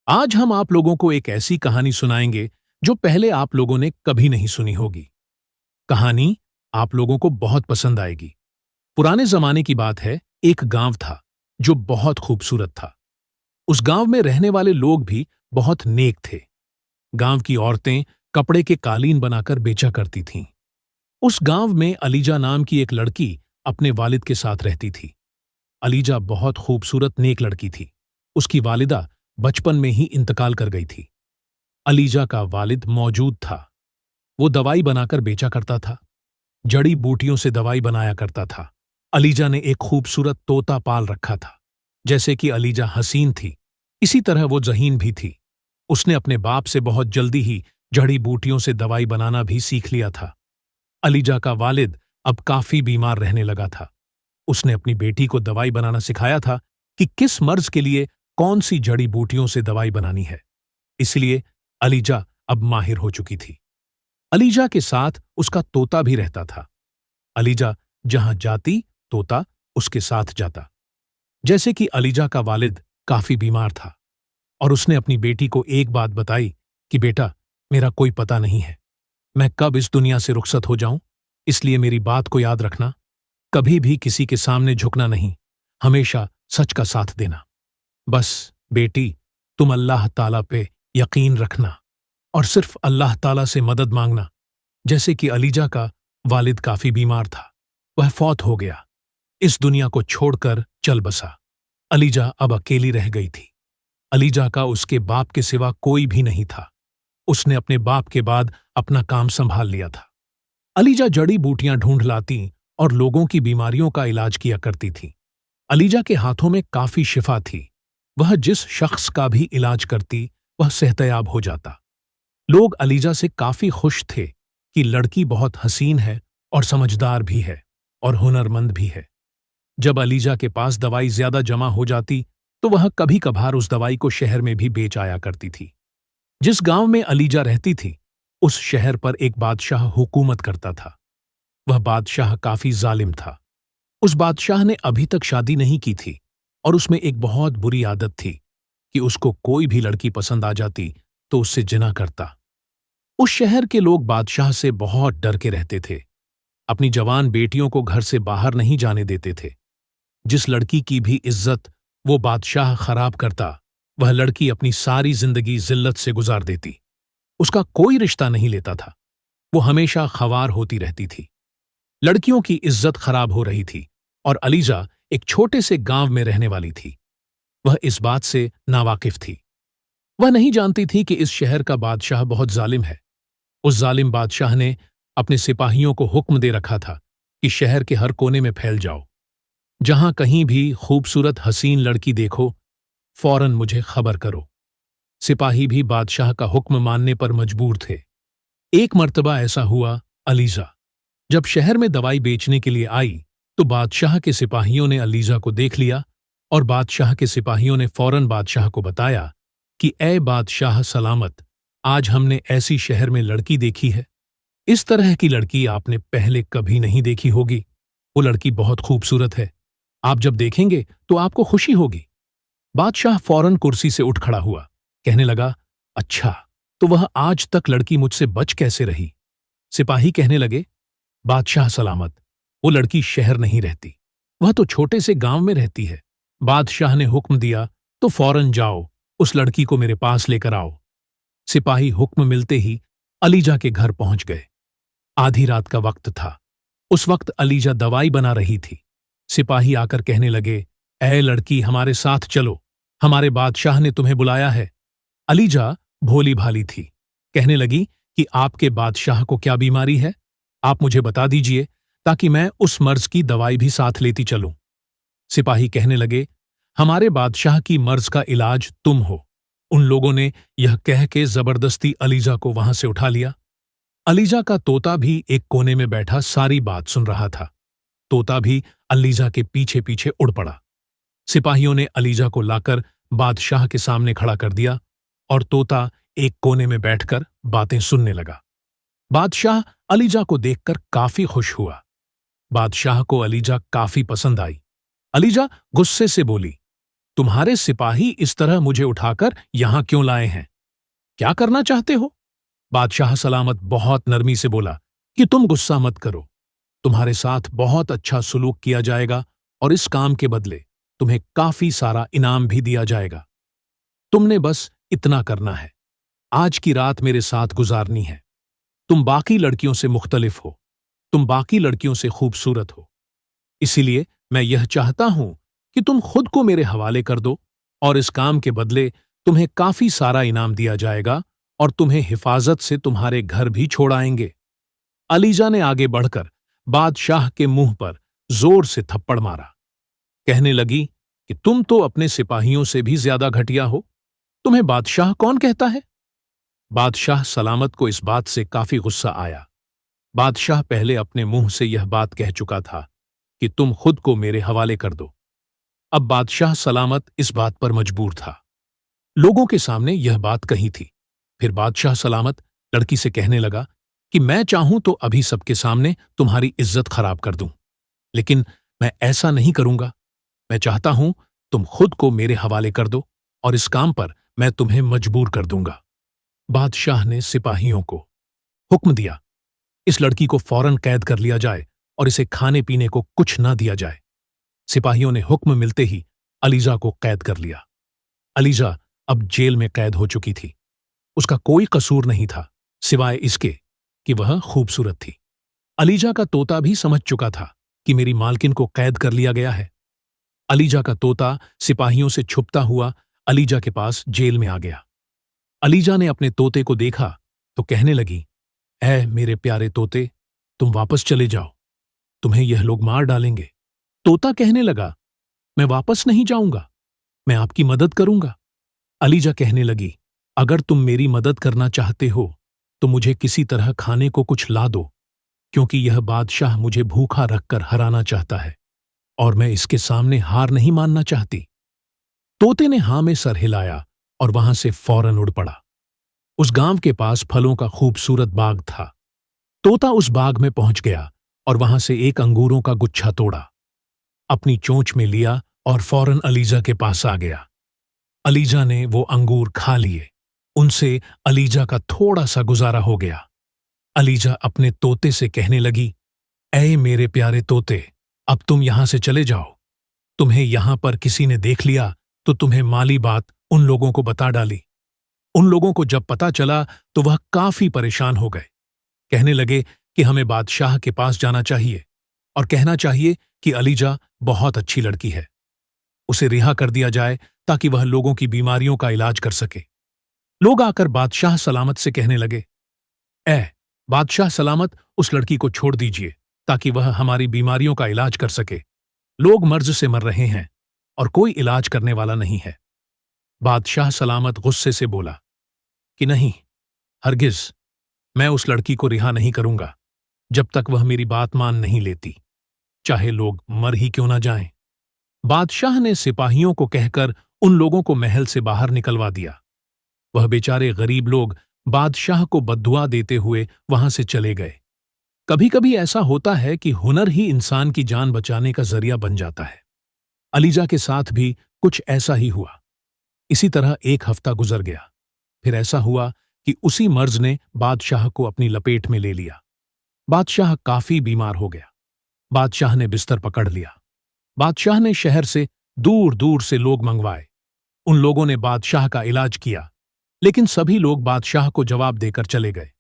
आज हम आप लोगों को एक ऐसी कहानी सुनाएंगे जो पहले आप लोगों ने कभी नहीं सुनी होगी। कहानी आप लोगों को बहुत पसंद आएगी। पुराने जमाने की बात है, एक गांव था जो बहुत खूबसूरत था। उस गांव में रहने वाले लोग भी बहुत नेक थे। गांव की औरतें कपड़े के कालीन बनाकर बेचा करती थीं। उस गांव में अलीजा नाम की एक लड़की अपने वालिद के साथ रहती थी। अलीजा बहुत खूबसूरत नेक लड़की थी। उसकी वालिदा बचपन में ही इंतकाल कर गई थी। अलीजा का वालिद मौजूद था। वो दवाई बनाकर बेचा करता था, जड़ी बूटियों से दवाई बनाया करता था। अलीजा ने एक खूबसूरत तोता पाल रखा था। जैसे कि अलीजा हसीन थी, इसी तरह वो ज़हीन भी थी। उसने अपने बाप से बहुत जल्दी ही जड़ी बूटियों से दवाई बनाना भी सीख लिया था। अलीजा का वालिद अब काफी बीमार रहने लगा था। उसने अपनी बेटी को दवाई बनाना सिखाया था कि किस मर्ज के लिए कौन सी जड़ी बूटियों से दवाई बनानी है। इसलिए अलीजा अब माहिर हो चुकी थी। अलीजा के साथ उसका तोता भी रहता था। अलीजा जहां जाती, तोता उसके साथ जाता। जैसे कि अलीजा का वालिद काफी बीमार था और उसने अपनी बेटी को एक बात बताई कि बेटा, मेरा कोई पता नहीं है, मैं कब इस दुनिया से रुखसत हो जाऊं, इसलिए मेरी बात को याद रखना। कभी भी किसी के सामने झुकना नहीं, हमेशा सच का साथ देना। बस बेटी, तुम अल्लाह ताला पे यकीन रखना और सिर्फ अल्लाह ताला से मदद मांगना। जैसे कि अलीजा का वालिद काफी बीमार था, वह फौत हो गया, इस दुनिया को छोड़कर चल बसा। अलीजा अब अकेली रह गई थी। अलीजा का उसके बाप के सिवा कोई भी नहीं था। उसने अपने बाप के बाद अपना काम संभाल लिया था। अलीजा जड़ी बूटियां ढूंढ लाती और लोगों की बीमारियों का इलाज किया करती थी। अलीजा के हाथों में काफी शिफा थी। वह जिस शख्स का भी इलाज करती, वह सेहतयाब हो जाता। लोग अलीजा से काफी खुश थे कि लड़की बहुत हसीन है और समझदार भी है और हुनरमंद भी है। जब अलीजा के पास दवाई ज्यादा जमा हो जाती तो वह कभी कभार उस दवाई को शहर में भी बेच आया करती थी। जिस गांव में अलीजा रहती थी, उस शहर पर एक बादशाह हुकूमत करता था। वह बादशाह काफी जालिम था। उस बादशाह ने अभी तक शादी नहीं की थी और उसमें एक बहुत बुरी आदत थी कि उसको कोई भी लड़की पसंद आ जाती तो उससे जिना करता। उस शहर के लोग बादशाह से बहुत डर के रहते थे। अपनी जवान बेटियों को घर से बाहर नहीं जाने देते थे। जिस लड़की की भी इज्जत वो बादशाह खराब करता, वह लड़की अपनी सारी जिंदगी जिल्लत से गुजार देती। उसका कोई रिश्ता नहीं लेता था। वो हमेशा ख्वार होती रहती थी। लड़कियों की इज्जत खराब हो रही थी और अलीजा एक छोटे से गांव में रहने वाली थी। वह इस बात से नावाकिफ थी। वह नहीं जानती थी कि इस शहर का बादशाह बहुत जालिम है। उस जालिम बादशाह ने अपने सिपाहियों को हुक्म दे रखा था कि शहर के हर कोने में फैल जाओ। जहां कहीं भी खूबसूरत हसीन लड़की देखो, फौरन मुझे खबर करो। सिपाही भी बादशाह का हुक्म मानने पर मजबूर थे। एक मर्तबा ऐसा हुआ, अलीजा जब शहर में दवाई बेचने के लिए आई तो बादशाह के सिपाहियों ने अलीजा को देख लिया और बादशाह के सिपाहियों ने फौरन बादशाह को बताया कि ए बादशाह सलामत, आज हमने ऐसी शहर में लड़की देखी है। इस तरह की लड़की आपने पहले कभी नहीं देखी होगी। वो लड़की बहुत खूबसूरत है। आप जब देखेंगे तो आपको खुशी होगी। बादशाह फौरन कुर्सी से उठ खड़ा हुआ, कहने लगा, अच्छा, तो वह आज तक लड़की मुझसे बच कैसे रही? सिपाही कहने लगे, बादशाह सलामत, वो लड़की शहर नहीं रहती, वह तो छोटे से गांव में रहती है। बादशाह ने हुक्म दिया तो फौरन जाओ, उस लड़की को मेरे पास लेकर आओ। सिपाही हुक्म मिलते ही अलीजा के घर पहुंच गए। आधी रात का वक्त था। उस वक्त अलीजा दवाई बना रही थी। सिपाही आकर कहने लगे, ऐ लड़की, हमारे साथ चलो, हमारे बादशाह ने तुम्हें बुलाया है। अलीजा भोली भाली थी, कहने लगी कि आपके बादशाह को क्या बीमारी है, आप मुझे बता दीजिए ताकि मैं उस मर्ज की दवाई भी साथ लेती चलूं। सिपाही कहने लगे, हमारे बादशाह की मर्ज का इलाज तुम हो। उन लोगों ने यह कह के जबरदस्ती अलीजा को वहां से उठा लिया। अलीजा का तोता भी एक कोने में बैठा सारी बात सुन रहा था। तोता भी अलीजा के पीछे पीछे उड़ पड़ा। सिपाहियों ने अलीजा को लाकर बादशाह के सामने खड़ा कर दिया और तोता एक कोने में बैठकर बातें सुनने लगा। बादशाह अलीजा को देखकर काफी खुश हुआ। बादशाह को अलीजा काफी पसंद आई। अलीजा गुस्से से बोली, तुम्हारे सिपाही इस तरह मुझे उठाकर यहां क्यों लाए हैं? क्या करना चाहते हो? बादशाह सलामत बहुत नरमी से बोला कि तुम गुस्सा मत करो। तुम्हारे साथ बहुत अच्छा सुलूक किया जाएगा और इस काम के बदले तुम्हें काफी सारा इनाम भी दिया जाएगा। तुमने बस इतना करना है। आज की रात मेरे साथ गुजारनी है। तुम बाकी लड़कियों से मुख्तलिफ हो। तुम बाकी लड़कियों से खूबसूरत हो। इसीलिए मैं यह चाहता हूं कि तुम खुद को मेरे हवाले कर दो और इस काम के बदले तुम्हें काफी सारा इनाम दिया जाएगा और तुम्हें हिफाजत से तुम्हारे घर भी छोड़ाएंगे। अलीजा ने आगे बढ़कर बादशाह के मुंह पर जोर से थप्पड़ मारा। कहने लगी कि तुम तो अपने सिपाहियों से भी ज्यादा घटिया हो। तुम्हें बादशाह कौन कहता है? बादशाह सलामत को इस बात से काफी गुस्सा आया। बादशाह पहले अपने मुंह से यह बात कह चुका था कि तुम खुद को मेरे हवाले कर दो। अब बादशाह सलामत इस बात पर मजबूर था। लोगों के सामने यह बात कही थी। फिर बादशाह सलामत लड़की से कहने लगा कि मैं चाहूं तो अभी सबके सामने तुम्हारी इज्जत खराब कर दूं, लेकिन मैं ऐसा नहीं करूंगा। मैं चाहता हूं तुम खुद को मेरे हवाले कर दो और इस काम पर मैं तुम्हें मजबूर कर दूंगा। बादशाह ने सिपाहियों को हुक्म दिया, इस लड़की को फौरन कैद कर लिया जाए और इसे खाने पीने को कुछ न दिया जाए। सिपाहियों ने हुक्म मिलते ही अलीजा को कैद कर लिया। अलीजा अब जेल में कैद हो चुकी थी। उसका कोई कसूर नहीं था सिवाय इसके कि वह खूबसूरत थी। अलीजा का तोता भी समझ चुका था कि मेरी मालकिन को कैद कर लिया गया है। अलीजा का तोता सिपाहियों से छुपता हुआ अलीजा के पास जेल में आ गया। अलीजा ने अपने तोते को देखा तो कहने लगी, ऐ मेरे प्यारे तोते, तुम वापस चले जाओ, तुम्हें यह लोग मार डालेंगे। तोता कहने लगा, मैं वापस नहीं जाऊंगा, मैं आपकी मदद करूंगा। अलीजा कहने लगी, अगर तुम मेरी मदद करना चाहते हो तो मुझे किसी तरह खाने को कुछ ला दो, क्योंकि यह बादशाह मुझे भूखा रखकर हराना चाहता है और मैं इसके सामने हार नहीं मानना चाहती। तोते ने हां में सर हिलाया और वहां से फौरन उड़ पड़ा। उस गांव के पास फलों का खूबसूरत बाग था। तोता उस बाग में पहुंच गया और वहां से एक अंगूरों का गुच्छा तोड़ा, अपनी चोंच में लिया और फौरन अलीजा के पास आ गया। अलीजा ने वो अंगूर खा लिए। उनसे अलीजा का थोड़ा सा गुजारा हो गया। अलीजा अपने तोते से कहने लगी, ऐ मेरे प्यारे तोते, अब तुम यहां से चले जाओ। तुम्हें यहां पर किसी ने देख लिया तो तुम्हें माली बात उन लोगों को बता डाली। उन लोगों को जब पता चला तो वह काफी परेशान हो गए। कहने लगे कि हमें बादशाह के पास जाना चाहिए और कहना चाहिए कि अलीजा बहुत अच्छी लड़की है, उसे रिहा कर दिया जाए ताकि वह लोगों की बीमारियों का इलाज कर सके। लोग आकर बादशाह सलामत से कहने लगे, ऐ बादशाह सलामत, उस लड़की को छोड़ दीजिए ताकि वह हमारी बीमारियों का इलाज कर सके। लोग मर्ज से मर रहे हैं और कोई इलाज करने वाला नहीं है। बादशाह सलामत गुस्से से बोला कि नहीं, हरगिज मैं उस लड़की को रिहा नहीं करूंगा जब तक वह मेरी बात मान नहीं लेती, चाहे लोग मर ही क्यों ना जाएं। बादशाह ने सिपाहियों को कहकर उन लोगों को महल से बाहर निकलवा दिया। वह बेचारे गरीब लोग बादशाह को बद्दुआ देते हुए वहां से चले गए। कभी कभी ऐसा होता है कि हुनर ही इंसान की जान बचाने का जरिया बन जाता है। अलीजा के साथ भी कुछ ऐसा ही हुआ। इसी तरह एक हफ्ता गुजर गया। फिर ऐसा हुआ कि उसी मर्ज ने बादशाह को अपनी लपेट में ले लिया। बादशाह काफी बीमार हो गया। बादशाह ने बिस्तर पकड़ लिया। बादशाह ने शहर से दूर दूर से लोग मंगवाए। उन लोगों ने बादशाह का इलाज किया, लेकिन सभी लोग बादशाह को जवाब देकर चले गए।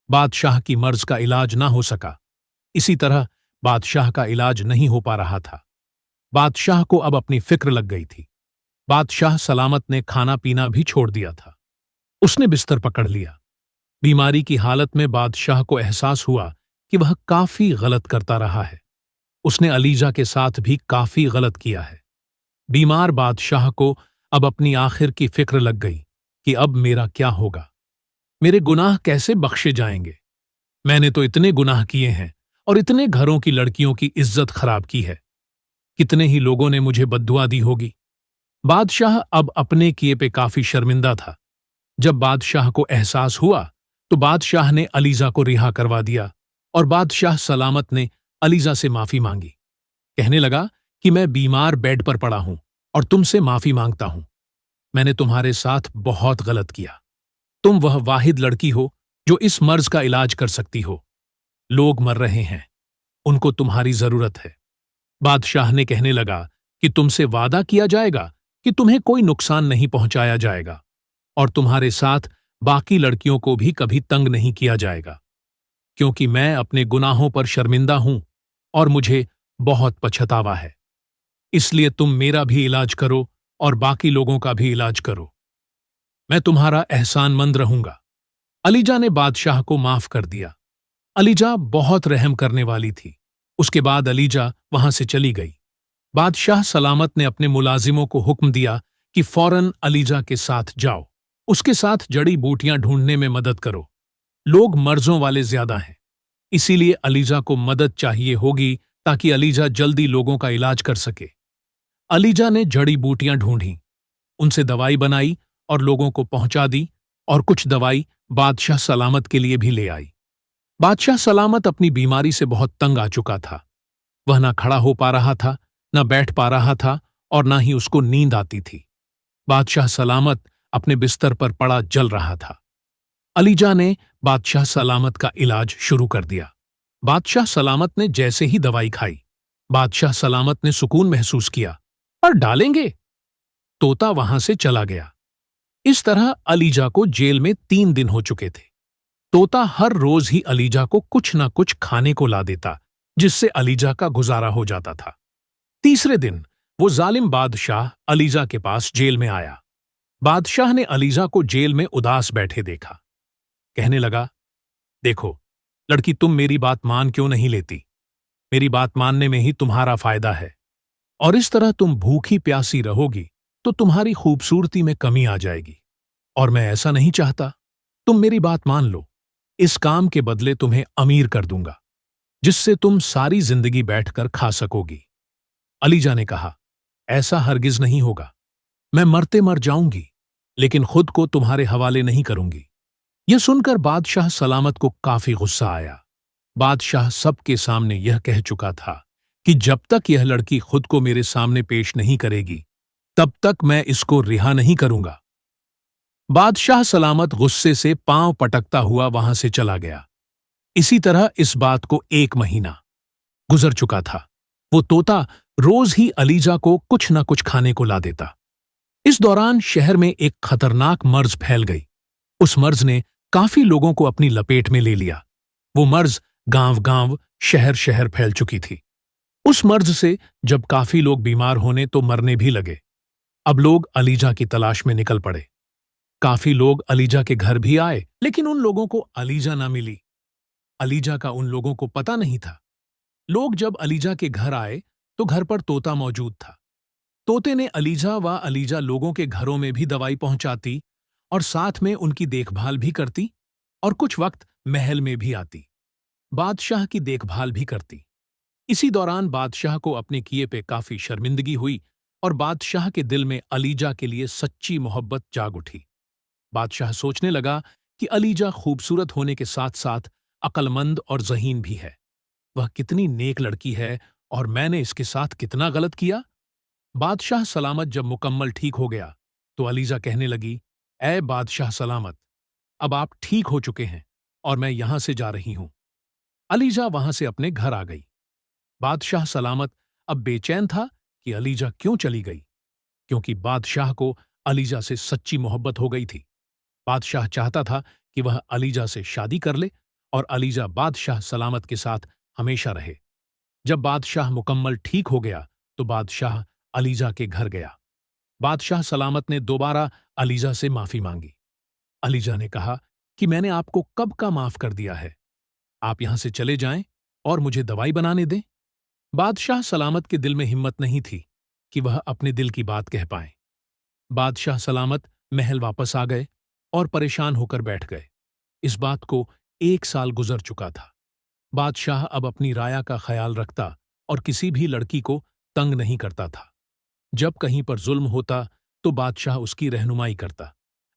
बादशाह की मर्ज का इलाज ना हो सका। इसी तरह बादशाह का इलाज नहीं हो पा रहा था। बादशाह को अब अपनी फिक्र लग गई थी। बादशाह सलामत ने खाना पीना भी छोड़ दिया था। उसने बिस्तर पकड़ लिया। बीमारी की हालत में बादशाह को एहसास हुआ कि वह काफी गलत करता रहा है। उसने अलीजा के साथ भी काफी गलत किया है। बीमार बादशाह को अब अपनी आखिर की फिक्र लग गई कि अब मेरा क्या होगा, मेरे गुनाह कैसे बख्शे जाएंगे। मैंने तो इतने गुनाह किए हैं और इतने घरों की लड़कियों की इज्जत खराब की है। कितने ही लोगों ने मुझे बद्दुआ दी होगी। बादशाह अब अपने किए पे काफी शर्मिंदा था। जब बादशाह को एहसास हुआ तो बादशाह ने अलीजा को रिहा करवा दिया और बादशाह सलामत ने अलीजा से माफी मांगी। कहने लगा कि मैं बीमार बेड पर पड़ा हूं और तुमसे माफी मांगता हूं। मैंने तुम्हारे साथ बहुत गलत किया। तुम वह वाहिद लड़की हो जो इस मर्ज का इलाज कर सकती हो। लोग मर रहे हैं, उनको तुम्हारी जरूरत है। बादशाह ने कहने लगा कि तुमसे वादा किया जाएगा कि तुम्हें कोई नुकसान नहीं पहुंचाया जाएगा और तुम्हारे साथ बाकी लड़कियों को भी कभी तंग नहीं किया जाएगा, क्योंकि मैं अपने गुनाहों पर शर्मिंदा हूं और मुझे बहुत पछतावा है। इसलिए तुम मेरा भी इलाज करो और बाकी लोगों का भी इलाज करो। मैं तुम्हारा एहसानमंद रहूंगा। अलीजा ने बादशाह को माफ कर दिया। अलीजा बहुत रहम करने वाली थी। उसके बाद अलीजा वहां से चली गई। बादशाह सलामत ने अपने मुलाजिमों को हुक्म दिया कि फौरन अलीजा के साथ जाओ, उसके साथ जड़ी बूटियां ढूंढने में मदद करो। लोग मर्जों वाले ज्यादा हैं, इसीलिए अलीजा को मदद चाहिए होगी ताकि अलीजा जल्दी लोगों का इलाज कर सके। अलीजा ने जड़ी बूटियां ढूंढी, उनसे दवाई बनाई और लोगों को पहुंचा दी, और कुछ दवाई बादशाह सलामत के लिए भी ले आई। बादशाह सलामत अपनी बीमारी से बहुत तंग आ चुका था। वह ना खड़ा हो पा रहा था, न बैठ पा रहा था और ना ही उसको नींद आती थी। बादशाह सलामत अपने बिस्तर पर पड़ा जल रहा था। अलीजा ने बादशाह सलामत का इलाज शुरू कर दिया। बादशाह सलामत ने जैसे ही दवाई खाई, बादशाह सलामत ने सुकून महसूस किया। और डालेंगे, तोता वहां से चला गया। इस तरह अलीजा को जेल में 3 दिन हो चुके थे। तोता हर रोज ही अलीजा को कुछ न कुछ खाने को ला देता, जिससे अलीजा का गुजारा हो जाता था। तीसरे दिन वो जालिम बादशाह अलीजा के पास जेल में आया। बादशाह ने अलीजा को जेल में उदास बैठे देखा। कहने लगा, देखो लड़की, तुम मेरी बात मान क्यों नहीं लेती? मेरी बात मानने में ही तुम्हारा फायदा है, और इस तरह तुम भूखी प्यासी रहोगी तो तुम्हारी खूबसूरती में कमी आ जाएगी, और मैं ऐसा नहीं चाहता। तुम मेरी बात मान लो, इस काम के बदले तुम्हें अमीर कर दूंगा, जिससे तुम सारी जिंदगी बैठकर खा सकोगी। अलीजा ने कहा, ऐसा हरगिज नहीं होगा। मैं मरते मर जाऊंगी, लेकिन खुद को तुम्हारे हवाले नहीं करूंगी। यह सुनकर बादशाह सलामत को काफी गुस्सा आया। बादशाह सबके सामने यह कह चुका था कि जब तक यह लड़की खुद को मेरे सामने पेश नहीं करेगी, तब तक मैं इसको रिहा नहीं करूंगा। बादशाह सलामत गुस्से से पांव पटकता हुआ वहां से चला गया। इसी तरह इस बात को 1 महीना गुजर चुका था। वो तोता रोज ही अलीजा को कुछ न कुछ खाने को ला देता। इस दौरान शहर में एक खतरनाक मर्ज फैल गई। उस मर्ज ने काफी लोगों को अपनी लपेट में ले लिया। वो मर्ज गांव-गांव, शहर-शहर फैल चुकी थी। उस मर्ज से जब काफी लोग बीमार होने तो मरने भी लगे। अब लोग अलीजा की तलाश में निकल पड़े। काफी लोग अलीजा के घर भी आए, लेकिन उन लोगों को अलीजा ना मिली। अलीजा का उन लोगों को पता नहीं था। लोग जब अलीजा के घर आए तो घर पर तोता मौजूद था। तोते ने अलीजा व अलीजा लोगों के घरों में भी दवाई पहुंचाती और साथ में उनकी देखभाल भी करती, और कुछ वक्त महल में भी आती, बादशाह की देखभाल भी करती। इसी दौरान बादशाह को अपने किए पे काफी शर्मिंदगी हुई और बादशाह के दिल में अलीजा के लिए सच्ची मोहब्बत जाग उठी। बादशाह सोचने लगा कि अलीजा खूबसूरत होने के साथ साथ अक्लमंद और ज़हीन भी है। वह कितनी नेक लड़की है और मैंने इसके साथ कितना गलत किया। बादशाह सलामत जब मुकम्मल ठीक हो गया तो अलीजा कहने लगी, ऐ बादशाह सलामत, अब आप ठीक हो चुके हैं और मैं यहां से जा रही हूं। अलीजा वहां से अपने घर आ गई। बादशाह सलामत अब बेचैन था कि अलीजा क्यों चली गई, क्योंकि बादशाह को अलीजा से सच्ची मोहब्बत हो गई थी। बादशाह चाहता था कि वह अलीजा से शादी कर ले और अलीजा बादशाह सलामत के साथ हमेशा रहे। जब बादशाह मुकम्मल ठीक हो गया तो बादशाह अलीजा के घर गया। बादशाह सलामत ने दोबारा अलीजा से माफी मांगी। अलीजा ने कहा कि मैंने आपको कब का माफ कर दिया है, आप यहां से चले जाएं और मुझे दवाई बनाने दें। बादशाह सलामत के दिल में हिम्मत नहीं थी कि वह अपने दिल की बात कह पाए। बादशाह सलामत महल वापस आ गए और परेशान होकर बैठ गए। इस बात को 1 साल गुजर चुका था। बादशाह अब अपनी राया का ख्याल रखता और किसी भी लड़की को तंग नहीं करता था। जब कहीं पर जुल्म होता तो बादशाह उसकी रहनुमाई करता,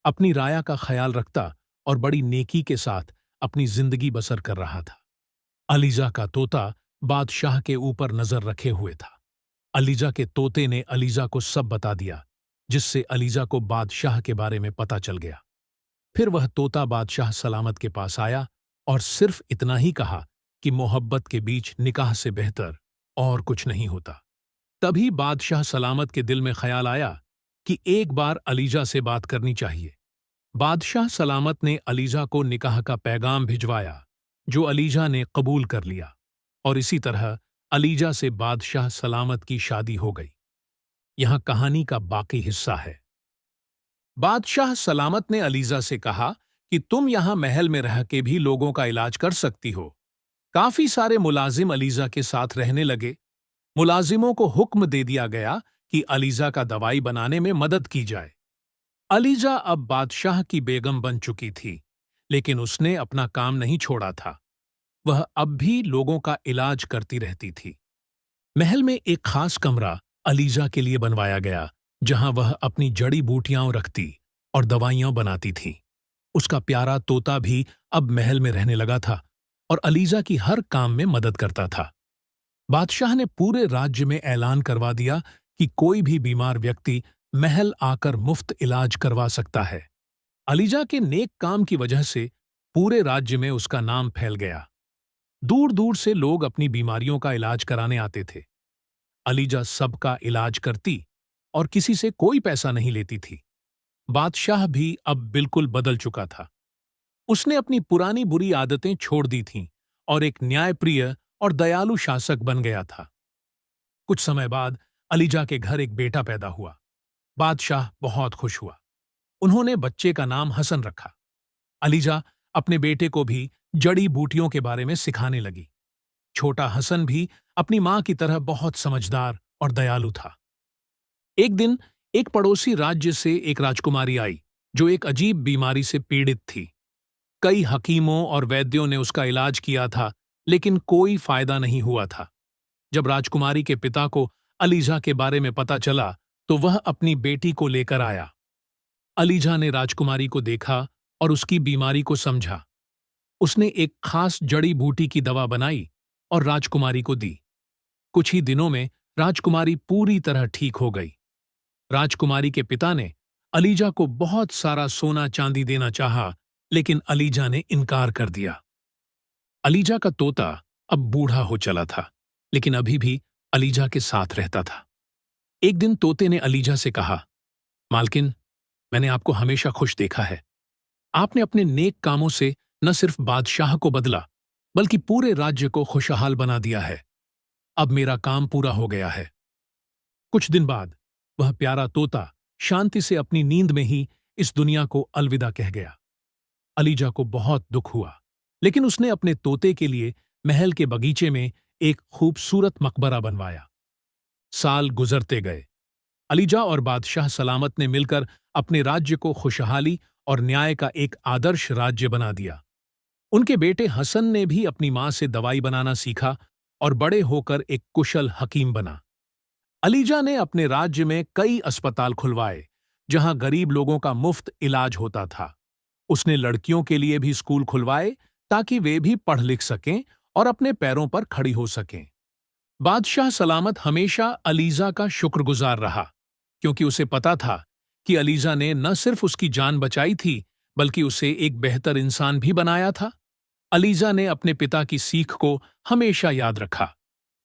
अपनी राया का ख्याल रखता और बड़ी नेकी के साथ अपनी जिंदगी बसर कर रहा था। अलीजा का तोता बादशाह के ऊपर नजर रखे हुए था। अलीजा के तोते ने अलीजा को सब बता दिया, जिससे अलीजा को बादशाह के बारे में पता चल गया। फिर वह तोता बादशाह सलामत के पास आया और सिर्फ इतना ही कहा कि मोहब्बत के बीच निकाह से बेहतर और कुछ नहीं होता। तभी बादशाह सलामत के दिल में ख्याल आया कि एक बार अलीजा से बात करनी चाहिए। बादशाह सलामत ने अलीजा को निकाह का पैगाम भिजवाया, जो अलीजा ने कबूल कर लिया, और इसी तरह अलीजा से बादशाह सलामत की शादी हो गई। यहां कहानी का बाकी हिस्सा है। बादशाह सलामत ने अलीजा से कहा कि तुम यहां महल में रह के भी लोगों का इलाज कर सकती हो। काफी सारे मुलाजिम अलीजा के साथ रहने लगे। मुलाजिमों को हुक्म दे दिया गया कि अलीजा का दवाई बनाने में मदद की जाए। अलीजा अब बादशाह की बेगम बन चुकी थी, लेकिन उसने अपना काम नहीं छोड़ा था। वह अब भी लोगों का इलाज करती रहती थी। महल में एक खास कमरा अलीजा के लिए बनवाया गया, जहां वह अपनी जड़ी बूटियां रखती और दवाइयां बनाती थी। उसका प्यारा तोता भी अब महल में रहने लगा था और अलीजा की हर काम में मदद करता था। बादशाह ने पूरे राज्य में ऐलान करवा दिया कि कोई भी बीमार व्यक्ति महल आकर मुफ्त इलाज करवा सकता है। अलीजा के नेक काम की वजह से पूरे राज्य में उसका नाम फैल गया। दूर दूर से लोग अपनी बीमारियों का इलाज कराने आते थे। अलीजा सबका इलाज करती और किसी से कोई पैसा नहीं लेती थी। बादशाह भी अब बिल्कुल बदल चुका था। उसने अपनी पुरानी बुरी आदतें छोड़ दी थीं और एक न्यायप्रिय और दयालु शासक बन गया था। कुछ समय बाद अलीजा के घर एक बेटा पैदा हुआ। बादशाह बहुत खुश हुआ। उन्होंने बच्चे का नाम हसन रखा। अलीजा अपने बेटे को भी जड़ी बूटियों के बारे में सिखाने लगी। छोटा हसन भी अपनी मां की तरह बहुत समझदार और दयालु था। एक दिन एक पड़ोसी राज्य से एक राजकुमारी आई, जो एक अजीब बीमारी से पीड़ित थी। कई हकीमों और वैद्यों ने उसका इलाज किया था, लेकिन कोई फायदा नहीं हुआ था। जब राजकुमारी के पिता को अलीजा के बारे में पता चला, तो वह अपनी बेटी को लेकर आया। अलीजा ने राजकुमारी को देखा और उसकी बीमारी को समझा। उसने एक खास जड़ी बूटी की दवा बनाई और राजकुमारी को दी। कुछ ही दिनों में राजकुमारी पूरी तरह ठीक हो गई। राजकुमारी के पिता ने अलीजा को बहुत सारा सोना चांदी देना चाहा, लेकिन अलीजा ने इनकार कर दिया। अलीजा का तोता अब बूढ़ा हो चला था, लेकिन अभी भी अलीजा के साथ रहता था। एक दिन तोते ने अलीजा से कहा, मालकिन, मैंने आपको हमेशा खुश देखा है। आपने अपने नेक कामों से न सिर्फ बादशाह को बदला, बल्कि पूरे राज्य को खुशहाल बना दिया है। अब मेरा काम पूरा हो गया है। कुछ दिन बाद वह प्यारा तोता शांति से अपनी नींद में ही इस दुनिया को अलविदा कह गया। अलीजा को बहुत दुख हुआ, लेकिन उसने अपने तोते के लिए महल के बगीचे में एक खूबसूरत मकबरा बनवाया। साल गुजरते गए। अलीजा और बादशाह सलामत ने मिलकर अपने राज्य को खुशहाली और न्याय का एक आदर्श राज्य बना दिया। उनके बेटे हसन ने भी अपनी मां से दवाई बनाना सीखा और बड़े होकर एक कुशल हकीम बना। अलीजा ने अपने राज्य में कई अस्पताल खुलवाए, जहां गरीब लोगों का मुफ्त इलाज होता था। उसने लड़कियों के लिए भी स्कूल खुलवाए, ताकि वे भी पढ़ लिख सकें और अपने पैरों पर खड़ी हो सकें। बादशाह सलामत हमेशा अलीजा का शुक्रगुजार रहा, क्योंकि उसे पता था कि अलीजा ने न सिर्फ उसकी जान बचाई थी, बल्कि उसे एक बेहतर इंसान भी बनाया था। अलीजा ने अपने पिता की सीख को हमेशा याद रखा,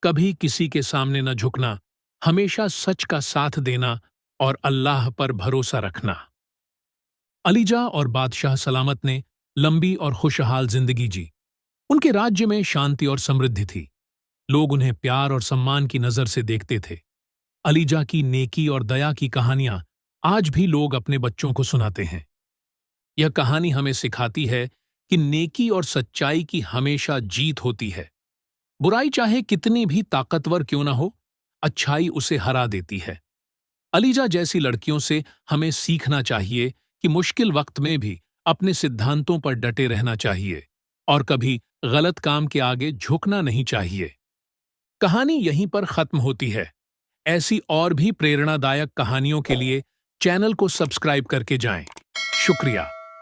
कभी किसी के सामने न झुकना, हमेशा सच का साथ देना और अल्लाह पर भरोसा रखना। अलीजा और बादशाह सलामत ने लंबी और खुशहाल जिंदगी जी। उनके राज्य में शांति और समृद्धि थी। लोग उन्हें प्यार और सम्मान की नजर से देखते थे। अलीजा की नेकी और दया की कहानियां आज भी लोग अपने बच्चों को सुनाते हैं। यह कहानी हमें सिखाती है कि नेकी और सच्चाई की हमेशा जीत होती है। बुराई चाहे कितनी भी ताकतवर क्यों न हो, अच्छाई उसे हरा देती है। अलीजा जैसी लड़कियों से हमें सीखना चाहिए कि मुश्किल वक्त में भी अपने सिद्धांतों पर डटे रहना चाहिए और कभी गलत काम के आगे झुकना नहीं चाहिए। कहानी यहीं पर खत्म होती है। ऐसी और भी प्रेरणादायक कहानियों के लिए चैनल को सब्सक्राइब करके जाएं। शुक्रिया।